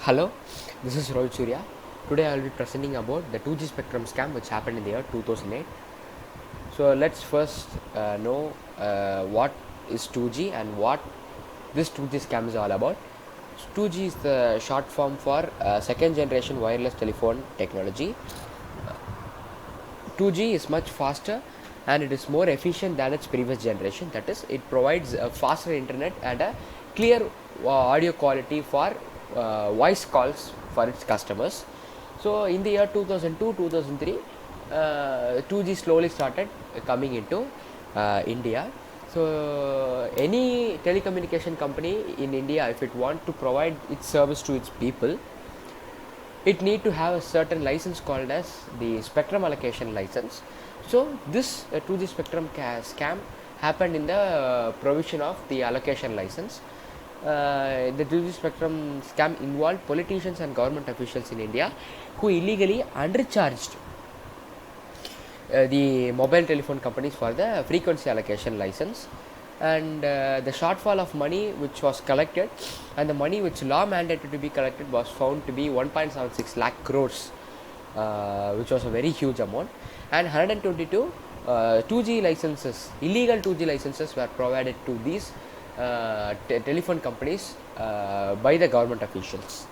Hello, this is ROHIT SURYA. Today I will be presenting about the 2G spectrum scam which happened in the year 2008. So let's first know what is 2G and what this 2G scam is all about. So 2G is the short form for second generation wireless telephone technology. 2G is much faster and it is more efficient than its previous generation. That is, it provides a faster internet and a clear audio quality for voice calls for its customers. So in the year 2002-2003, 2G slowly started coming into India. So any telecommunication company in India, if it want to provide its service to its people, it need to have a certain license called as the spectrum allocation license. So this 2G spectrum scam happened in the provision of the allocation license. The 2G spectrum scam involved politicians and government officials in India who illegally undercharged the mobile telephone companies for the frequency allocation license, and the shortfall of money which was collected and the money which law mandated to be collected was found to be 1.76 lakh crores, which was a very huge amount, and 122 2G licenses, illegal 2G licenses were provided to these telephone companies by the government officials.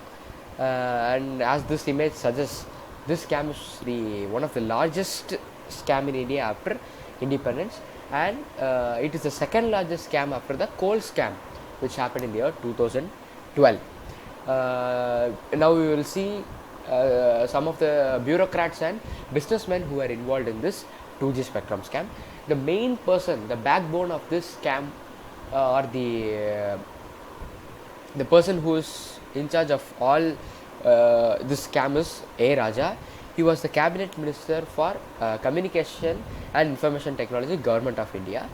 And as this image suggests, this scam is one of the largest scam in India after independence, and it is the second largest scam after the coal scam which happened in the year 2012. Now we will see some of the bureaucrats and businessmen who are involved in this 2G spectrum scam. The main person, the backbone of this scam, or the person who is in charge of all this scam is A. Raja. He was the cabinet minister for communication and information technology, government of India.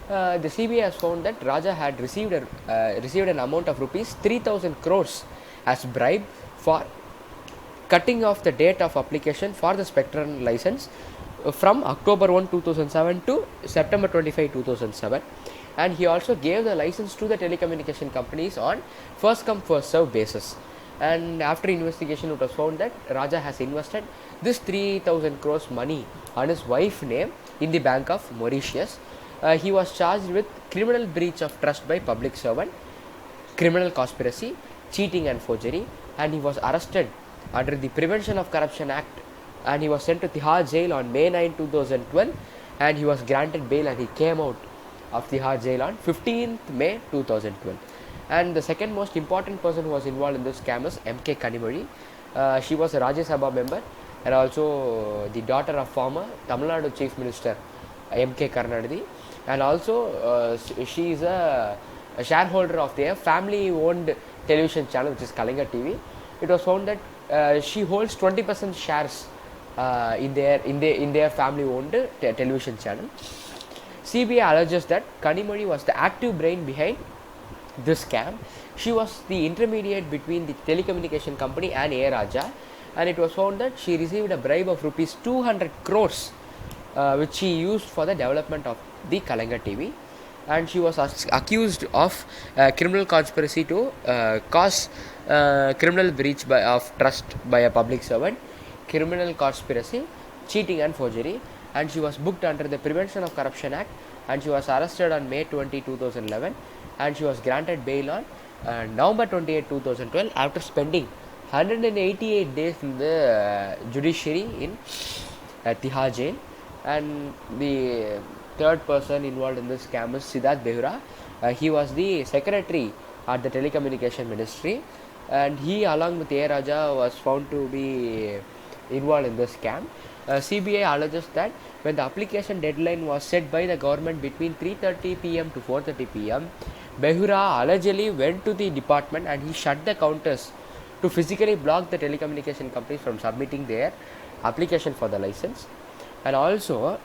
The CBI has found that Raja had received an amount of rupees 3,000 crores as bribe for cutting off the date of application for the spectrum license from October 1, 2007 to September 25, 2007. And he also gave the license to the telecommunication companies on first come first serve basis. And after investigation, it was found that Raja has invested this 3,000 crores money on his wife's name in the Bank of Mauritius. He was charged with criminal breach of trust by public servant, criminal conspiracy, cheating and forgery, and he was arrested under the Prevention of Corruption Act, and he was sent to Tihar jail on May 9, 2012, and he was granted bail and he came out of Tihar jail on 15th May 2012. And the second most important person who was involved in this scam is M.K. Kanimozhi. She was a Rajya Sabha member and also the daughter of former Tamil Nadu Chief Minister M.K. Karunanidhi, and also she is a shareholder of their family-owned television channel, which is Kalinga TV. It was found that she holds 20% shares in their family-owned television channel. CBI alleges that Kanimozhi was the active brain behind this scam. She was the intermediate between the telecommunication company and A. Raja, and it was found that she received a bribe of rupees 200 crores which she used for the development of the Kalinga TV, and she was accused of criminal conspiracy to cause criminal breach of trust by a public servant, criminal conspiracy, cheating and forgery, and she was booked under the Prevention of Corruption Act, and she was arrested on May 20, 2011, and she was granted bail on November 28, 2012 after spending 188 days in the judiciary in Tihar jail. And the third person involved in this scam is Siddharth Behura. He was the secretary at the telecommunication ministry, and he along with A. Raja was found to be involved in this scam. CBI alleges that when the application deadline was set by the government between 3:30 p.m. to 4:30 p.m., Behura allegedly went to the department and he shut the counters to physically block the telecommunication companies from submitting their application for the license. And also,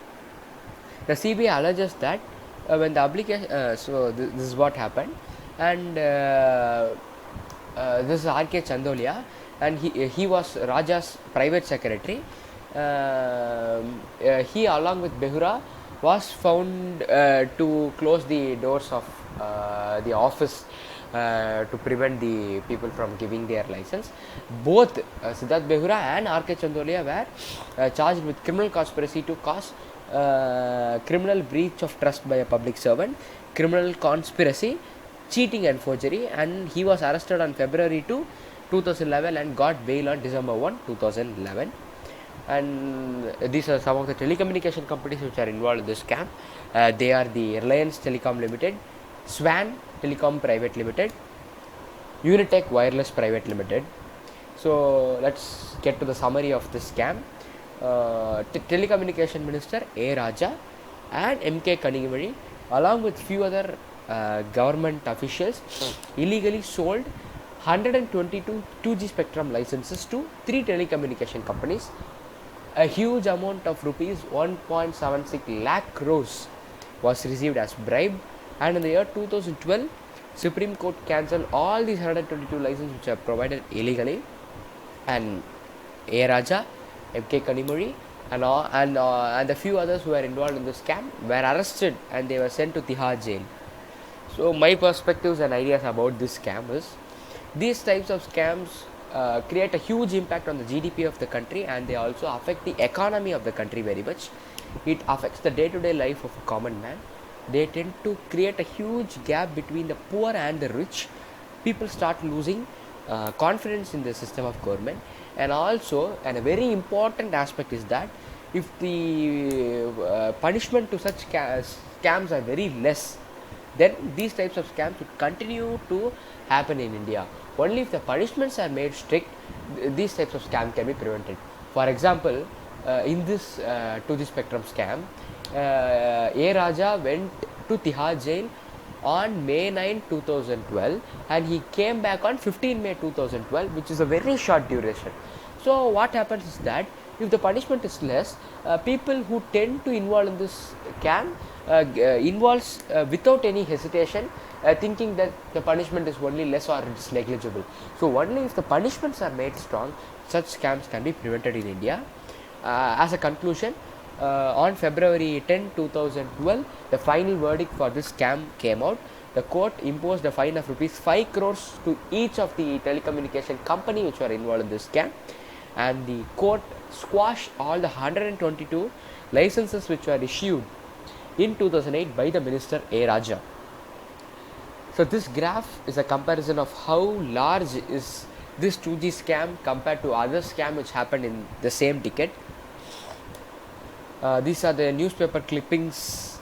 the CBI alleges that when the application, this is what happened, and this is R.K. Chandolia, and he was Raja's private secretary. He along with Behura was found to close the doors of the office to prevent the people from giving their license. Both Siddharth Behura and R.K. Chandolia were charged with criminal conspiracy to cause criminal breach of trust by a public servant, criminal conspiracy, cheating and forgery, and he was arrested on February 2, 2011 and got bail on December 1, 2011. And these are some of the telecommunication companies which are involved in this scam. They are the Reliance Telecom Limited, Swan Telecom Private Limited, Unitech Wireless Private Limited. So let's get to the summary of this scam. Telecommunication Minister A. Raja and M.K. Kanimazhi, along with few other government officials, illegally sold 122 2G spectrum licenses to 3 telecommunication companies. A huge amount of rupees 1.76 lakh crores was received as bribe, and in the year 2012, Supreme Court cancelled all these 122 licenses which are provided illegally, and A. Raja, M.K. Kanimazhi and a few others who were involved in this scam were arrested and they were sent to Tihar jail. So my perspectives and ideas about this scam is, these types of scams create a huge impact on the GDP of the country, and they also affect the economy of the country very much. It affects the day-to-day life of a common man. They tend to create a huge gap between the poor and the rich. People start losing confidence in the system of government, and also, and a very important aspect is that if the punishment to such scams are very less, then these types of scams would continue to happen in India. Only if the punishments are made strict, these types of scams can be prevented. For example, in this 2G spectrum scam, A. Raja went to Tihar jail on May 9, 2012, and he came back on 15 May 2012, which is a very short duration. So what happens is that if the punishment is less, people who tend to involve in this scam involves without any hesitation, thinking that the punishment is only less or it's negligible. So only if the punishments are made strong, such scams can be prevented in India. As a conclusion, on February 10, 2012, the final verdict for this scam came out. The court imposed a fine of rupees 5 crores to each of the telecommunication company which were involved in this scam, and the court squashed all the 122 licenses which were issued in 2008 by the Minister A. Raja. So this graph is a comparison of how large is this 2G scam compared to other scam which happened in the same decade. These are the newspaper clippings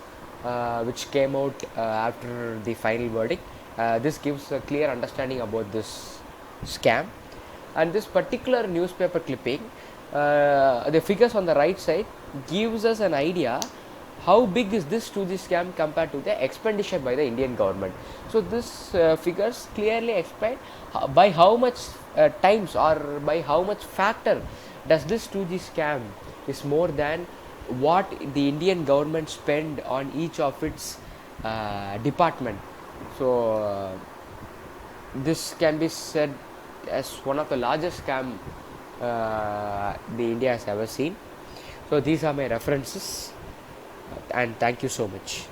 which came out after the final verdict. This gives a clear understanding about this scam. And this particular newspaper clipping, the figures on the right side gives us an idea how big is this 2G scam compared to the expenditure by the Indian government. So this figures clearly explain by how much times or by how much factor does this 2G scam is more than what the Indian government spend on each of its department. So this can be said as one of the largest scam the India has ever seen. So these are my references, and thank you so much.